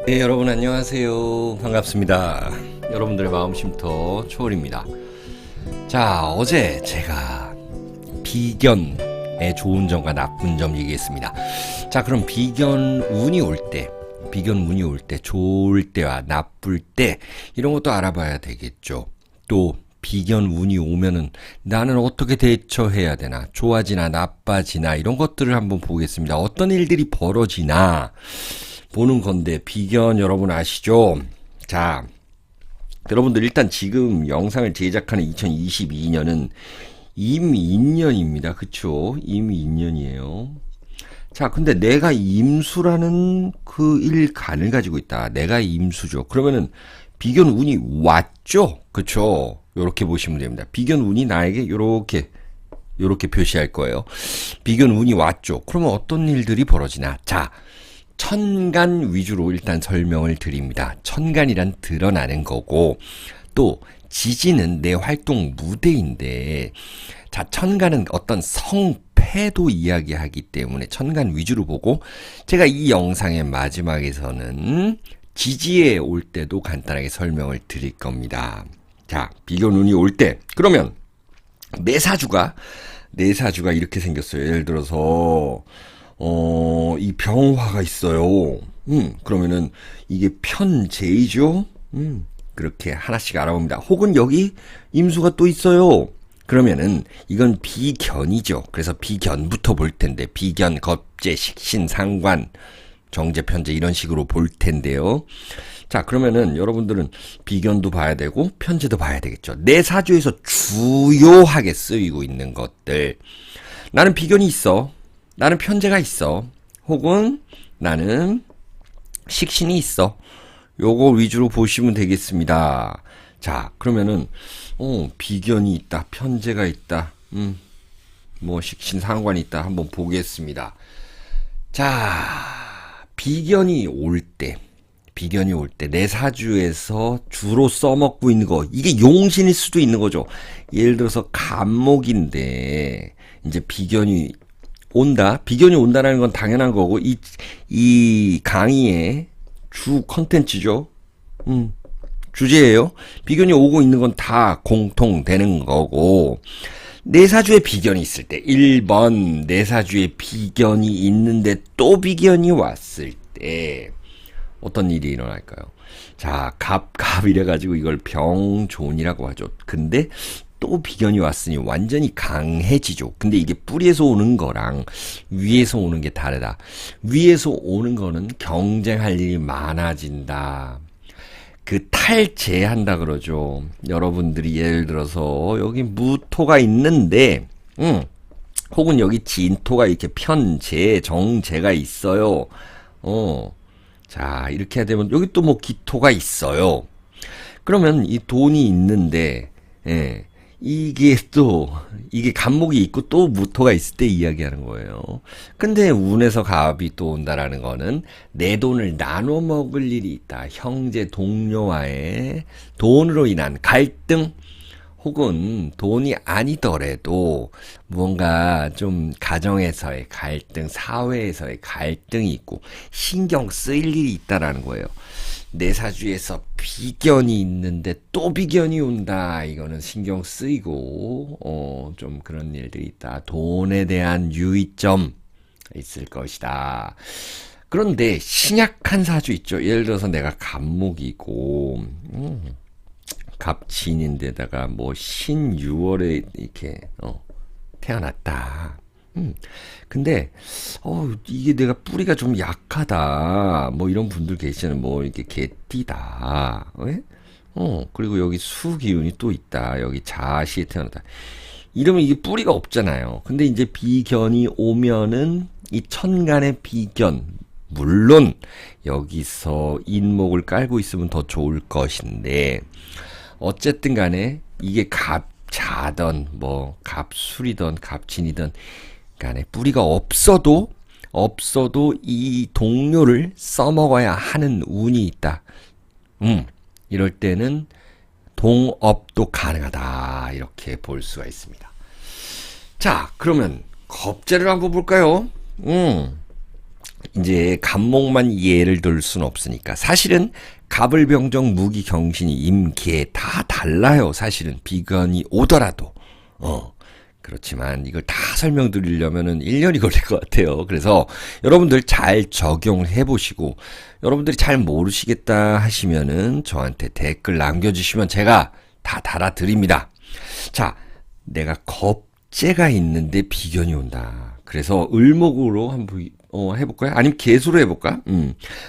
네, 여러분 안녕하세요. 반갑습니다. 여러분들의 마음 쉼터 초월입니다. 자, 어제 제가 비견의 좋은 점과 나쁜 점 얘기했습니다. 자, 그럼 비견운이 올 때, 좋을 때와 나쁠 때 이런 것도 알아봐야 되겠죠. 또 비견운이 오면은 나는 어떻게 대처해야 되나, 좋아지나 나빠지나 이런 것들을 한번 보겠습니다. 어떤 일들이 벌어지나 보는 건데, 비견 여러분 아시죠? 자, 여러분들 일단 지금 영상을 제작하는 2022년은 임인년입니다. 그쵸? 임인년이에요. 자, 근데 내가 임수라는 그 일간을 가지고 있다. 내가 임수죠. 그러면은 비견 운이 왔죠? 그쵸? 요렇게 보시면 됩니다. 비견 운이 나에게 요렇게 표시할 거예요. 비견 운이 왔죠. 그러면 어떤 일들이 벌어지나? 자, 천간 위주로 일단 설명을 드립니다. 천간이란 드러나는 거고, 또 지지는 내 활동 무대인데, 자, 천간은 어떤 성패도 이야기하기 때문에 천간 위주로 보고, 제가 이 영상의 마지막에서는 지지에 올 때도 간단하게 설명을 드릴 겁니다. 자, 비견운이 올 때, 그러면 내 사주가 이렇게 생겼어요. 예를 들어서 이 병화가 있어요. 그러면은 이게 편재이죠. 그렇게 하나씩 알아봅니다. 혹은 여기 임수가 또 있어요. 그러면은 이건 비견이죠. 그래서 비견부터 볼 텐데, 비견, 겁재, 식신, 상관, 정제, 편재 이런 식으로 볼 텐데요. 자, 그러면은 여러분들은 비견도 봐야 되고 편재도 봐야 되겠죠. 내 사주에서 주요하게 쓰이고 있는 것들. 나는 비견이 있어. 나는 편재가 있어. 혹은 나는 식신이 있어. 요거 위주로 보시면 되겠습니다. 자, 그러면은 비견이 있다, 편재가 있다, 뭐 식신 상관이 있다 한번 보겠습니다. 자, 비견이 올 때 내 사주에서 주로 써먹고 있는 거, 이게 용신일 수도 있는 거죠. 예를 들어서 간목인데 이제 비견이 온다라는 건 당연한 거고, 이 강의의 주 컨텐츠죠. 주제예요. 비견이 오고 있는 건 다 공통되는 거고, 내 사주에 비견이 있을 때, 1번, 내 사주에 비견이 있는데 또 비견이 왔을 때, 어떤 일이 일어날까요? 자, 갑이래가지고 이걸 병존이라고 하죠. 근데 또 비견이 왔으니 완전히 강해지죠. 근데 이게 뿌리에서 오는 거랑 위에서 오는 게 다르다. 위에서 오는 거는 경쟁할 일이 많아진다. 그 탈재한다 그러죠. 여러분들이 예를 들어서 여기 무토가 있는데, 혹은 여기 진토가 이렇게 편재, 정재가 있어요. 자, 이렇게 되면 여기 또 뭐 기토가 있어요. 그러면 이 돈이 있는데, 예, 이게 간목이 있고 또 무토가 있을 때 이야기하는 거예요. 근데 운에서 갑이 또 온다라는 거는 내 돈을 나눠 먹을 일이 있다. 형제, 동료와의 돈으로 인한 갈등, 혹은 돈이 아니더라도 뭔가 좀 가정에서의 갈등, 사회에서의 갈등이 있고 신경 쓰일 일이 있다라는 거예요. 내 사주에서 비견이 있는데 또 비견이 온다. 이거는 신경 쓰이고 좀 그런 일들이 있다. 돈에 대한 유의점 있을 것이다. 그런데 신약한 사주 있죠. 예를 들어서 내가 갑목이고 갑진인데다가 뭐 신유월에 이렇게 태어났다. 근데 이게 내가 뿌리가 좀 약하다. 뭐 이런 분들 계시는, 뭐 이렇게 개띠다. 예? 그리고 여기 수기운이 또 있다. 여기 자시에 태어났다. 이러면 이게 뿌리가 없잖아요. 근데 이제 비견이 오면은 이 천간의 비견, 물론 여기서 인목을 깔고 있으면 더 좋을 것인데, 어쨌든 간에 이게 갑자던 뭐 갑술이던 갑진이던 간에 뿌리가 없어도 이 동료를 써먹어야 하는 운이 있다. 이럴 때는 동업도 가능하다. 이렇게 볼 수가 있습니다. 자, 그러면 겁재를 한번 볼까요? 이제 갑목만 예를 들 수는 없으니까 사실은 갑을병정 무기경신이 임계 다 달라요. 사실은 비견이 오더라도 그렇지만 이걸 다 설명드리려면은 1년이 걸릴 것 같아요. 그래서 여러분들 잘 적용해 보시고 여러분들이 잘 모르시겠다 하시면은 저한테 댓글 남겨주시면 제가 다 달아드립니다. 자, 내가 겁재가 있는데 비견이 온다. 그래서 을목으로 한번 해볼까요? 아니면 개수로 해볼까?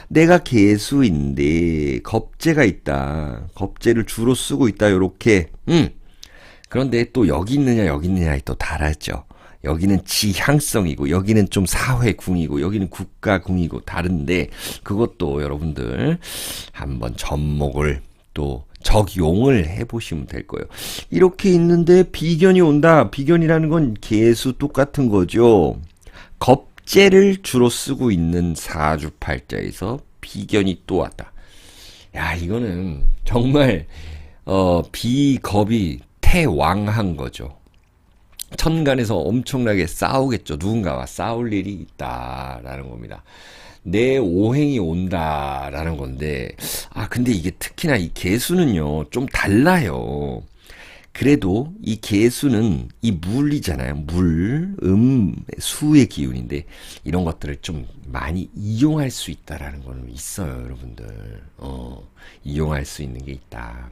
내가 개수인데 겁재가 있다. 겁재를 주로 쓰고 있다. 요렇게. 그런데 또 여기 있느냐 여기 있느냐에 또 다르죠. 여기는 지향성이고 여기는 좀 사회궁이고 여기는 국가궁이고 다른데 그것도 여러분들 한번 접목을 또 적용을 해보시면 될 거예요. 이렇게 있는데 비견이 온다. 비견이라는 건 개수 똑같은 거죠. 겁재를 주로 쓰고 있는 사주팔자에서 비견이 또 왔다. 야, 이거는 정말 비겁이 태왕한 거죠. 천간에서 엄청나게 싸우겠죠. 누군가와 싸울 일이 있다라는 겁니다. 내 오행이 온다라는 건데, 근데 이게 특히나 이 개수는요, 좀 달라요. 그래도 이 개수는 이 물이잖아요. 물, 수의 기운인데, 이런 것들을 좀 많이 이용할 수 있다라는 거는 있어요, 여러분들. 이용할 수 있는 게 있다.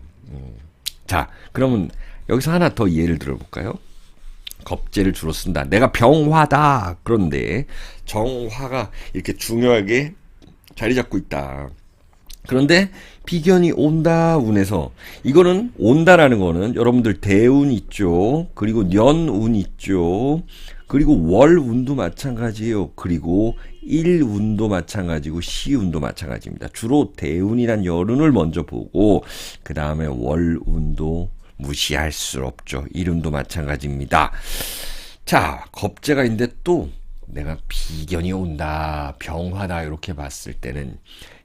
자, 그러면 여기서 하나 더 예를 들어볼까요? 겁재를 주로 쓴다. 내가 병화다. 그런데 정화가 이렇게 중요하게 자리 잡고 있다. 그런데 비견이 온다 운에서 이거는 온다라는 거는 여러분들 대운 있죠. 그리고 년운 있죠. 그리고 월운도 마찬가지예요. 그리고 일운도 마찬가지고 시운도 마찬가지입니다. 주로 대운이란 열운을 먼저 보고 그 다음에 월운도 무시할 수 없죠. 일운도 마찬가지입니다. 자, 겁재가 있는데 또 내가 비견이 온다, 병화다 이렇게 봤을 때는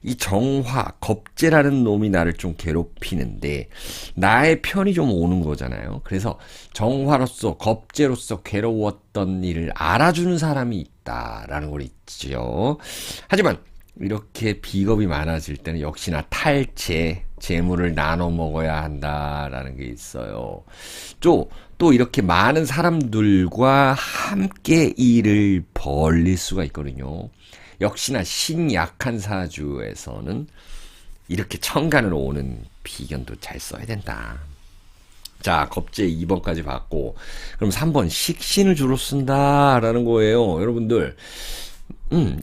이 정화, 겁재라는 놈이 나를 좀 괴롭히는데 나의 편이 좀 오는 거잖아요. 그래서 정화로서 겁재로서 괴로웠던 일을 알아주는 사람이 있다라는 걸 있죠. 하지만 이렇게 비겁이 많아질 때는 역시나 탈재, 재물을 나눠 먹어야 한다라는 게 있어요. 또 이렇게 많은 사람들과 함께 일을 벌릴 수가 있거든요. 역시나 신약한 사주에서는 이렇게 천간으로 오는 비견도 잘 써야 된다. 자, 겁재 2번까지 봤고 그럼 3번 식신을 주로 쓴다라는 거예요. 여러분들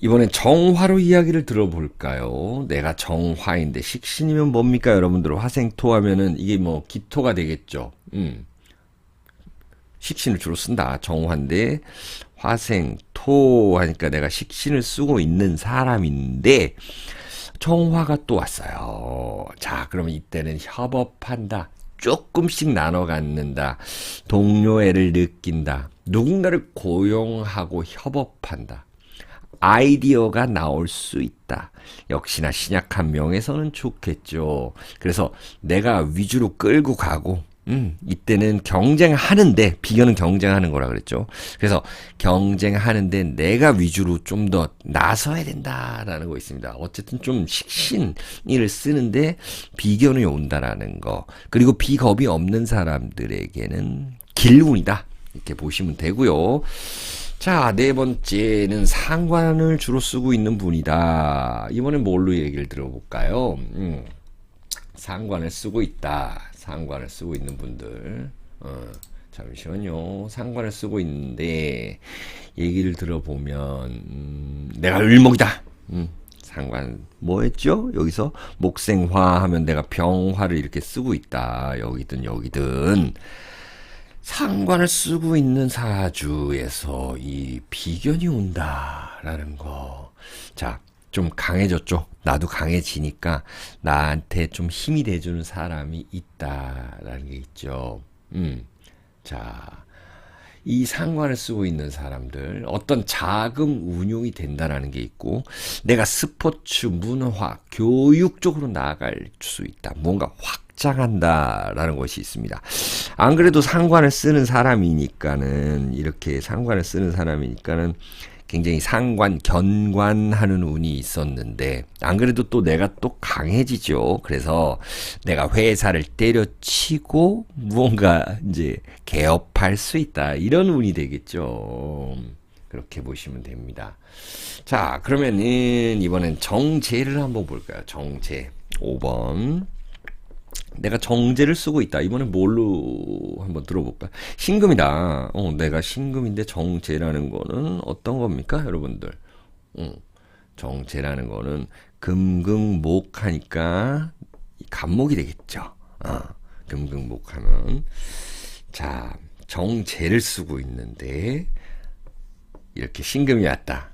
이번엔 정화로 이야기를 들어볼까요? 내가 정화인데 식신이면 뭡니까? 여러분들 화생토 하면은 이게 뭐 기토가 되겠죠. 식신을 주로 쓴다. 정화인데 화생토 하니까 내가 식신을 쓰고 있는 사람인데 정화가 또 왔어요. 자, 그러면 이때는 협업한다. 조금씩 나눠 갖는다. 동료애를 느낀다. 누군가를 고용하고 협업한다. 아이디어가 나올 수 있다. 역시나 신약한 명에서는 좋겠죠. 그래서 내가 위주로 끌고 가고 이때는 경쟁하는데 비견은 경쟁하는 거라 그랬죠. 그래서 경쟁하는데 내가 위주로 좀 더 나서야 된다라는 거 있습니다. 어쨌든 좀 식신을 쓰는데 비견이 온다라는 거. 그리고 비겁이 없는 사람들에게는 길운이다. 이렇게 보시면 되고요. 자, 네 번째는 상관을 주로 쓰고 있는 분이다. 이번엔 뭘로 얘기를 들어볼까요? 상관을 쓰고 있다. 상관을 쓰고 있는 분들. 잠시만요. 상관을 쓰고 있는데 얘기를 들어보면 내가 을목이다. 상관 뭐였죠? 여기서 목생화 하면 내가 병화를 이렇게 쓰고 있다. 여기든 상관을 쓰고 있는 사주에서 이 비견이 온다라는 거. 자, 좀 강해졌죠? 나도 강해지니까 나한테 좀 힘이 돼주는 사람이 있다라는 게 있죠. 자, 이 상관을 쓰고 있는 사람들 어떤 자금 운용이 된다라는 게 있고 내가 스포츠, 문화, 교육 쪽으로 나아갈 수 있다. 뭔가 확장한다라는 것이 있습니다. 안 그래도 상관을 쓰는 사람이니까는 이렇게 상관을 쓰는 사람이니까는 굉장히 견관하는 운이 있었는데, 안 그래도 또 내가 또 강해지죠. 그래서 내가 회사를 때려치고 무언가 이제 개업할 수 있다. 이런 운이 되겠죠. 그렇게 보시면 됩니다. 자, 그러면은 이번엔 정제를 한번 볼까요? 정제. 5번. 내가 정제를 쓰고 있다. 이번엔 뭘로 한번 들어볼까? 신금이다. 내가 신금인데 정제라는 거는 어떤 겁니까, 여러분들? 정제라는 거는 금금목 하니까 간목이 되겠죠. 금금목 하면. 자, 정제를 쓰고 있는데 이렇게 신금이 왔다.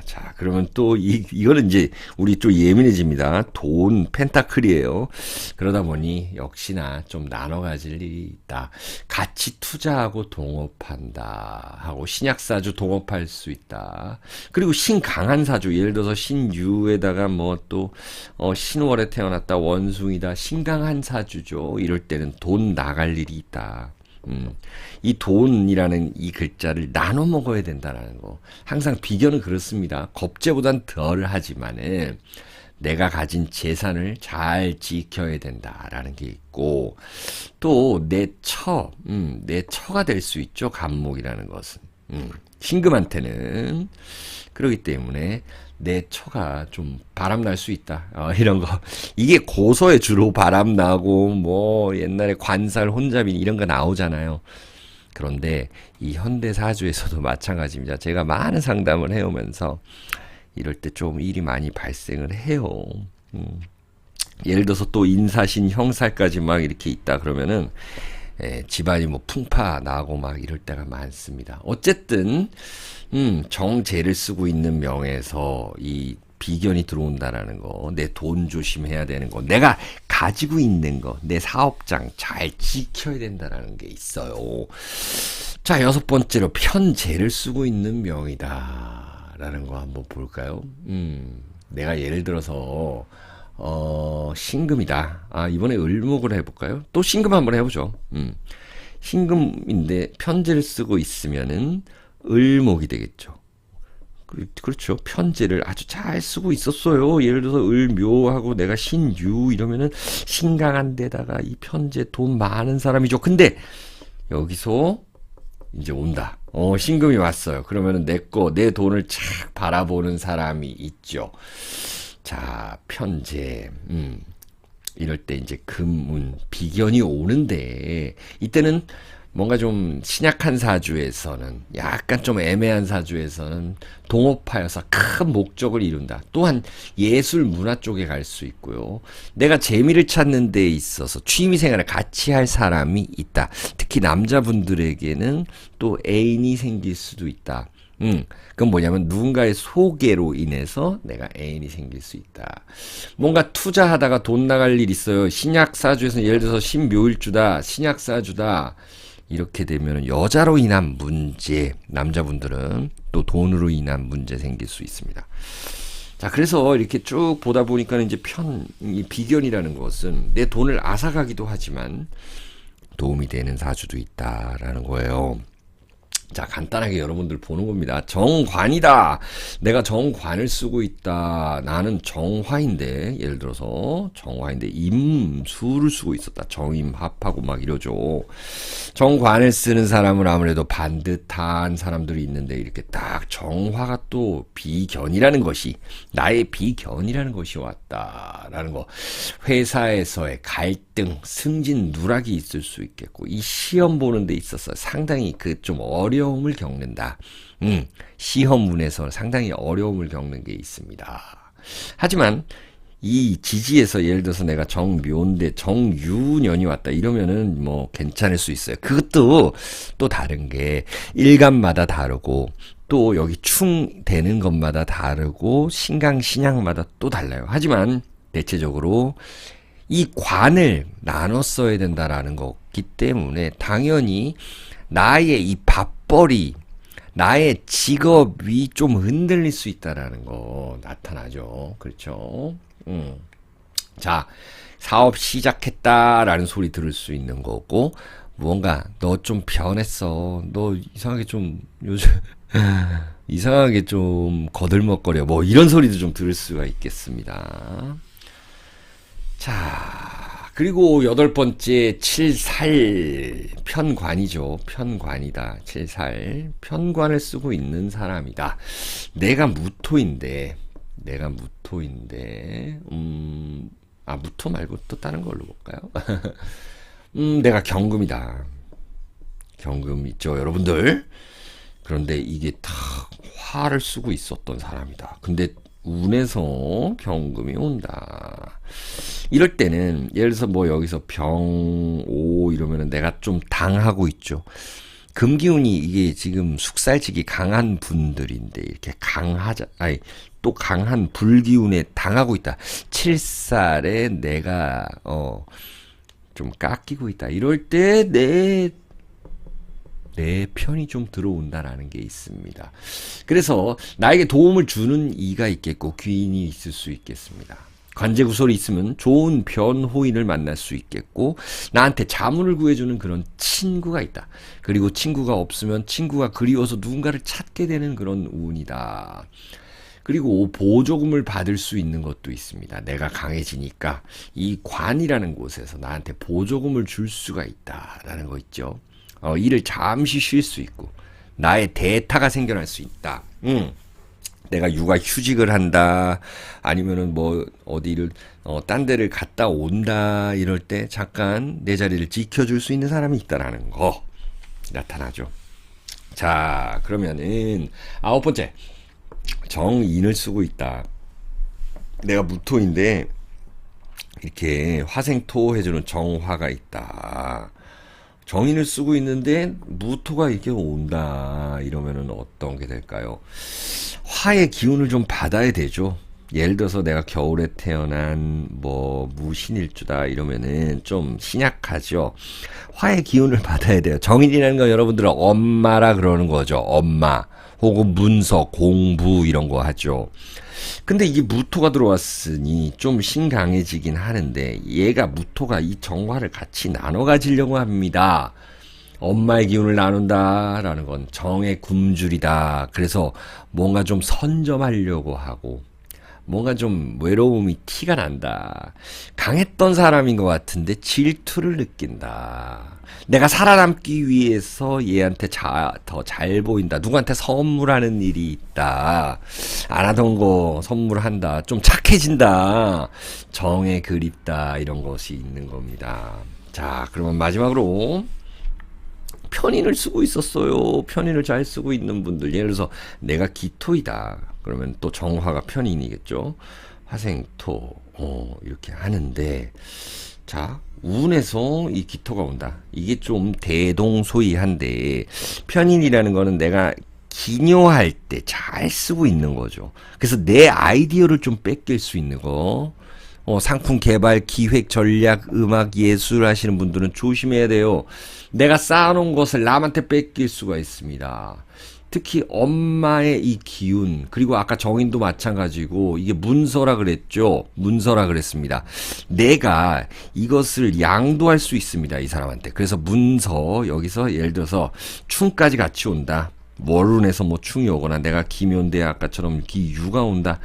자, 그러면 또, 이거는 이제, 우리 좀 예민해집니다. 돈, 펜타클이에요. 그러다 보니, 역시나 좀 나눠 가질 일이 있다. 같이 투자하고 동업한다. 하고, 신약사주 동업할 수 있다. 그리고 신강한 사주, 예를 들어서 신유에다가 뭐 또, 신월에 태어났다, 원숭이다, 신강한 사주죠. 이럴 때는 돈 나갈 일이 있다. 이 돈이라는 이 글자를 나눠 먹어야 된다는 거. 항상 비견은 그렇습니다. 겁재보단 덜 하지만은 내가 가진 재산을 잘 지켜야 된다라는 게 있고, 또 내 처가 될 수 있죠. 간목이라는 것은. 신금한테는. 그렇기 때문에 내 처가 좀 바람날 수 있다. 이런 거. 이게 고서에 주로 바람나고, 뭐, 옛날에 관살, 혼잡인 이런 거 나오잖아요. 그런데 이 현대사주에서도 마찬가지입니다. 제가 많은 상담을 해오면서 이럴 때 좀 일이 많이 발생을 해요. 예를 들어서 또 인사신 형살까지 막 이렇게 있다 그러면은, 집안이 뭐 풍파 나고 막 이럴 때가 많습니다. 어쨌든 정제를 쓰고 있는 명에서 이 비견이 들어온다라는 거, 내 돈 조심해야 되는 거, 내가 가지고 있는 거, 내 사업장 잘 지켜야 된다라는 게 있어요. 자, 6번째로 편제를 쓰고 있는 명이다 라는 거 한번 볼까요? 내가 예를 들어서 신금이다. 이번에 을목을 해볼까요? 또 신금 한번 해보죠. 신금인데 편제를 쓰고 있으면은 을목이 되겠죠. 그렇죠. 편제를 아주 잘 쓰고 있었어요. 예를 들어서 을묘하고 내가 신유 이러면은 신강한 데다가 이 편제 돈 많은 사람이죠. 근데 여기서 이제 온다. 신금이 왔어요. 그러면은 내 돈을 착 바라보는 사람이 있죠. 자, 편제. 이럴 때 이제 금운, 비견이 오는데, 이때는 뭔가 좀 신약한 사주에서는, 약간 좀 애매한 사주에서는 동업하여서 큰 목적을 이룬다. 또한 예술 문화 쪽에 갈 수 있고요. 내가 재미를 찾는 데 있어서 취미생활을 같이 할 사람이 있다. 특히 남자분들에게는 또 애인이 생길 수도 있다. 그건 뭐냐면 누군가의 소개로 인해서 내가 애인이 생길 수 있다. 뭔가 투자하다가 돈 나갈 일 있어요. 신약사주에서는 예를 들어서 신묘일주다, 신약사주다. 이렇게 되면 여자로 인한 문제, 남자분들은 또 돈으로 인한 문제 생길 수 있습니다. 자, 그래서 이렇게 쭉 보다 보니까 이제 이 비견이라는 것은 내 돈을 앗아가기도 하지만 도움이 되는 사주도 있다라는 거예요. 자, 간단하게 여러분들 보는 겁니다. 정관이다. 내가 정관을 쓰고 있다. 나는 정화인데, 예를 들어서 정화인데 임수를 쓰고 있었다. 정임합하고 막 이러죠. 정관을 쓰는 사람은 아무래도 반듯한 사람들이 있는데 이렇게 딱 정화가 또 비견이라는 것이, 나의 비견이라는 것이 왔다라는 거. 회사에서의 갈등, 승진, 누락이 있을 수 있겠고, 이 시험 보는 데 있어서 상당히 그 좀 어려움을 겪는다. 시험문에서 상당히 어려움을 겪는 게 있습니다. 하지만 이 지지에서 예를 들어서 내가 정묘인데 정유년이 왔다 이러면은 뭐 괜찮을 수 있어요. 그것도 또 다른 게 일간마다 다르고 또 여기 충 되는 것마다 다르고 신강 신약마다 또 달라요. 하지만 대체적으로 이 관을 나눠 써야 된다라는 거기 때문에 당연히 나의 이 밥벌이, 나의 직업이 좀 흔들릴 수 있다라는 거 나타나죠. 그렇죠? 자, 사업 시작했다라는 소리 들을 수 있는 거고, 무언가 너 좀 변했어. 너 이상하게 좀 요즘 이상하게 좀 거들먹거려. 뭐 이런 소리도 좀 들을 수가 있겠습니다. 자, 그리고 여덟 번째 칠살 편관이죠. 편관이다. 칠살 편관을 쓰고 있는 사람이다. 내가 무토인데 무토 말고 또 다른 걸로 볼까요? 내가 경금이다. 경금 있죠, 여러분들. 그런데 이게 다 화를 쓰고 있었던 사람이다. 근데 운에서 경금이 온다. 이럴 때는 예를 들어서 뭐 여기서 병오 이러면은 내가 좀 당하고 있죠. 금기운이 이게 지금 숙살직이 강한 분들인데 이렇게 또 강한 불기운에 당하고 있다. 칠살에 내가 좀 깎이고 있다. 이럴 때 내 편이 좀 들어온다라는 게 있습니다. 그래서 나에게 도움을 주는 이가 있겠고 귀인이 있을 수 있겠습니다. 관제구설이 있으면 좋은 변호인을 만날 수 있겠고 나한테 자문을 구해주는 그런 친구가 있다. 그리고 친구가 없으면 친구가 그리워서 누군가를 찾게 되는 그런 운이다. 그리고 보조금을 받을 수 있는 것도 있습니다. 내가 강해지니까 이 관이라는 곳에서 나한테 보조금을 줄 수가 있다라는 거 있죠. 일을 잠시 쉴 수 있고 나의 대타가 생겨날 수 있다. 내가 육아 휴직을 한다. 아니면은 뭐 어디를 딴 데를 갔다 온다. 이럴 때 잠깐 내 자리를 지켜줄 수 있는 사람이 있다라는 거 나타나죠. 자, 그러면은 아홉 번째 정인을 쓰고 있다. 내가 무토인데 이렇게 화생토 해주는 정화가 있다. 정인을 쓰고 있는데 무토가 이렇게 온다. 이러면은 어떤 게 될까요? 화의 기운을 좀 받아야 되죠. 예를 들어서 내가 겨울에 태어난 뭐 무신일주다 이러면은 좀 신약하죠. 화의 기운을 받아야 돼요. 정인이라는 건 여러분들은 엄마라 그러는 거죠. 엄마 혹은 문서 공부 이런 거 하죠. 근데 이게 무토가 들어왔으니 좀 신강해지긴 하는데 얘가 무토가 이 정화를 같이 나눠 가지려고 합니다. 엄마의 기운을 나눈다라는 건 정의 굶주리다. 그래서 뭔가 좀 선점하려고 하고 뭔가 좀 외로움이 티가 난다. 강했던 사람인 것 같은데 질투를 느낀다. 내가 살아남기 위해서 얘한테 더 잘 보인다. 누구한테 선물하는 일이 있다. 안 하던 거 선물한다. 좀 착해진다. 정에 그립다. 이런 것이 있는 겁니다. 자, 그러면 마지막으로 편인을 쓰고 있었어요. 편인을 잘 쓰고 있는 분들. 예를 들어서 내가 기토이다. 그러면 또 정화가 편인이겠죠. 화생토. 이렇게 하는데 자, 운에서 이 기토가 온다. 이게 좀 대동소이한데 편인이라는 거는 내가 기묘할 때 잘 쓰고 있는 거죠. 그래서 내 아이디어를 좀 뺏길 수 있는 거. 상품 개발, 기획, 전략, 음악, 예술 하시는 분들은 조심해야 돼요. 내가 쌓아놓은 것을 남한테 뺏길 수가 있습니다. 특히 엄마의 이 기운, 그리고 아까 정인도 마찬가지고 이게 문서라 그랬죠. 문서라 그랬습니다. 내가 이것을 양도할 수 있습니다. 이 사람한테. 그래서 문서, 여기서 예를 들어서 충까지 같이 온다. 월운에서 뭐 충이 오거나 내가 기묘인데 아까처럼 기유가 온다.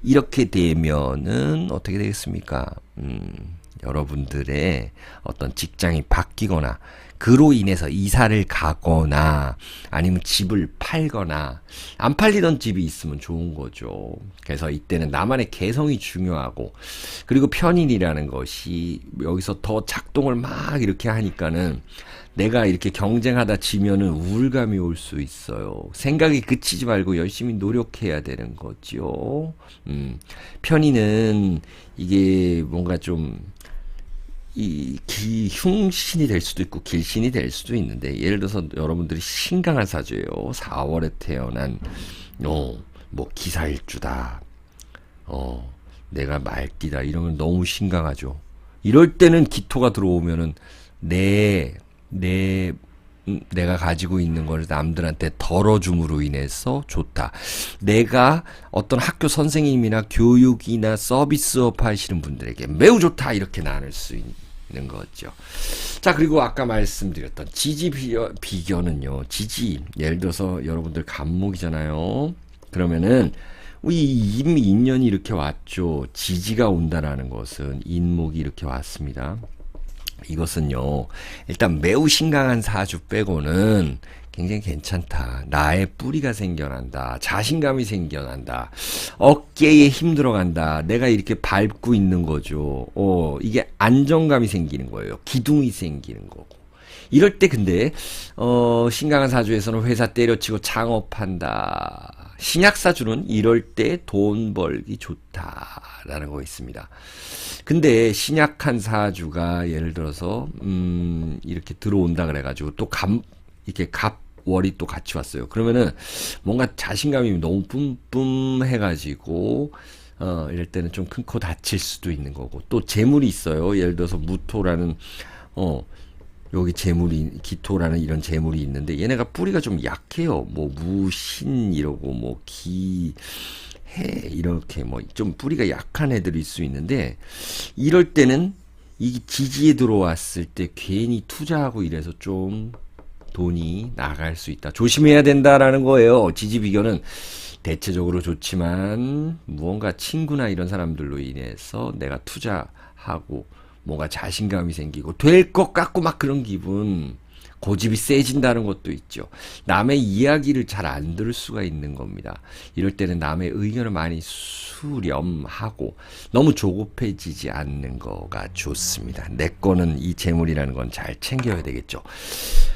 이렇게 되면은 어떻게 되겠습니까? 여러분들의 어떤 직장이 바뀌거나 그로 인해서 이사를 가거나 아니면 집을 팔거나 안 팔리던 집이 있으면 좋은 거죠. 그래서 이때는 나만의 개성이 중요하고 그리고 편인이라는 것이 여기서 더 작동을 막 이렇게 하니까는 내가 이렇게 경쟁하다 지면은 우울감이 올 수 있어요. 생각이 그치지 말고 열심히 노력해야 되는 거죠. 편인은 이게 뭔가 좀 흉신이 될 수도 있고 길신이 될 수도 있는데 예를 들어서 여러분들이 신강한 사주예요. 4월에 태어난 뭐 기사일주다. 내가 말띠다. 이러면 너무 신강하죠. 이럴 때는 기토가 들어오면은 내가 가지고 있는 걸 남들한테 덜어줌으로 인해서 좋다. 내가 어떤 학교 선생님이나 교육이나 서비스업 하시는 분들에게 매우 좋다. 이렇게 나눌 수 있는 거죠. 자, 그리고 아까 말씀드렸던 지지 비견은요. 지지, 예를 들어서 여러분들 간목이잖아요. 그러면은 이 임인년이 이렇게 왔죠. 지지가 온다라는 것은 인목이 이렇게 왔습니다. 이것은요, 일단 매우 신강한 사주 빼고는 굉장히 괜찮다. 나의 뿌리가 생겨난다. 자신감이 생겨난다. 어깨에 힘 들어간다. 내가 이렇게 밟고 있는 거죠. 이게 안정감이 생기는 거예요. 기둥이 생기는 거고. 이럴 때 근데 신강한 사주에서는 회사 때려치고 창업한다. 신약사주는 이럴 때 돈 벌기 좋다라는 거 있습니다. 근데 신약한 사주가 예를 들어서 이렇게 들어온다 그래가지고 또 이렇게 갑월이 또 같이 왔어요. 그러면은 뭔가 자신감이 너무 뿜뿜해가지고 이럴 때는 좀 큰 코 다칠 수도 있는 거고, 또 재물이 있어요. 예를 들어서 무토라는 여기 재물이, 기토라는 이런 재물이 있는데 얘네가 뿌리가 좀 약해요. 뭐 무신 이러고 뭐 기해 이렇게 뭐 좀 뿌리가 약한 애들일 수 있는데, 이럴 때는 이 지지에 들어왔을 때 괜히 투자하고 이래서 좀 돈이 나갈 수 있다. 조심해야 된다라는 거예요. 지지 비견은 대체적으로 좋지만 무언가 친구나 이런 사람들로 인해서 내가 투자하고 뭔가 자신감이 생기고 될 것 같고 막 그런 기분, 고집이 세진다는 것도 있죠. 남의 이야기를 잘 안 들을 수가 있는 겁니다. 이럴 때는 남의 의견을 많이 수렴하고 너무 조급해지지 않는 거가 좋습니다. 내 거는 이 재물이라는 건 잘 챙겨야 되겠죠.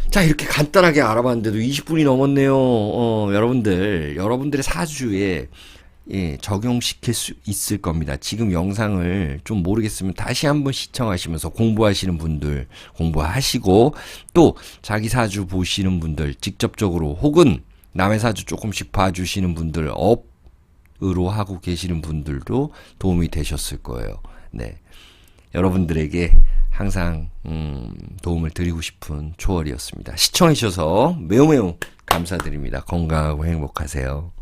자, 이렇게 간단하게 알아봤는데도 20분이 넘었네요. 여러분들의 사주에 적용시킬 수 있을 겁니다. 지금 영상을 좀 모르겠으면 다시 한번 시청하시면서 공부하시는 분들 공부하시고, 또 자기 사주 보시는 분들 직접적으로, 혹은 남의 사주 조금씩 봐주시는 분들, 업으로 하고 계시는 분들도 도움이 되셨을 거예요. 네, 여러분들에게 항상 도움을 드리고 싶은 초월이었습니다. 시청해주셔서 매우 감사드립니다. 건강하고 행복하세요.